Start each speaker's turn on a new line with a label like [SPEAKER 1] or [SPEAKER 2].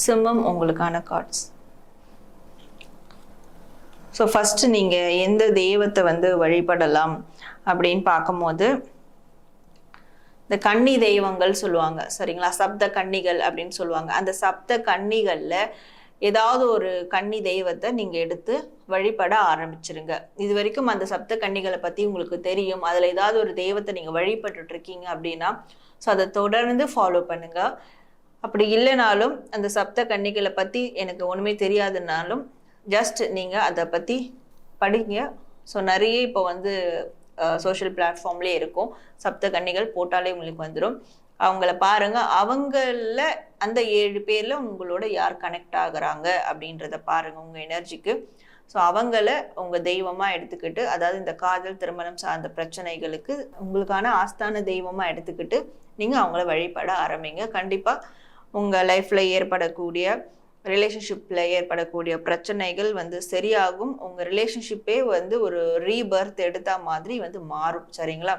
[SPEAKER 1] சிம்மம் உங்களுக்கான cards. So first நீங்கள் எந்த தெய்வத்தை வந்து வழிபடலாம் அப்படின்னு பார்க்கும்போது, இந்த கன்னி தெய்வங்கள் சொல்லுவாங்க சரிங்களா, சப்த கன்னிகள் அப்படின்னு சொல்லுவாங்க. அந்த சப்த கன்னிகளில் ஏதாவது ஒரு கன்னி தெய்வத்தை நீங்கள் எடுத்து வழிபட ஆரம்பிச்சிருங்க. இது வரைக்கும் அந்த சப்த கன்னிகளை பற்றி உங்களுக்கு தெரியும், அதில் ஏதாவது ஒரு தெய்வத்தை நீங்கள் வழிபட்டுட்டு இருக்கீங்க அப்படின்னா ஸோ அதை தொடர்ந்து ஃபாலோ பண்ணுங்க. அப்படி இல்லைனாலும் அந்த சப்த கன்னிகளை பற்றி எனக்கு ஒன்றுமே தெரியாதுனாலும் ஜஸ்ட் நீங்கள் அதை பற்றி படிங்க. ஸோ நிறைய இப்போ வந்து சோஷியல் பிளாட்ஃபார்ம்லேயே இருக்கும், சப்த கன்னிகள் போட்டாலே உங்களுக்கு வந்துடும். அவங்கள பாருங்க, அவங்கள அந்த 7 பேர்ல உங்களோட யார் கனெக்ட் ஆகுறாங்க அப்படின்றத பாருங்க உங்க எனர்ஜிக்கு. ஸோ அவங்கள உங்க தெய்வமா எடுத்துக்கிட்டு, அதாவது இந்த காதல் திருமணம் சார்ந்த பிரச்சனைகளுக்கு உங்களுக்கான ஆஸ்தான தெய்வமா எடுத்துக்கிட்டு நீங்க அவங்கள வழிபட ஆரம்பிங்க. கண்டிப்பா உங்க லைஃப்ல ஏற்படக்கூடிய ரிலேஷன்ஷிப்ல ஏற்படக்கூடிய பிரச்சனைகள் வந்து சரியாகும். உங்க ரிலேஷன்ஷிப்பே வந்து ஒரு ரீபர்த் எடுத்த மாதிரி வந்து மாறும் சரிங்களா.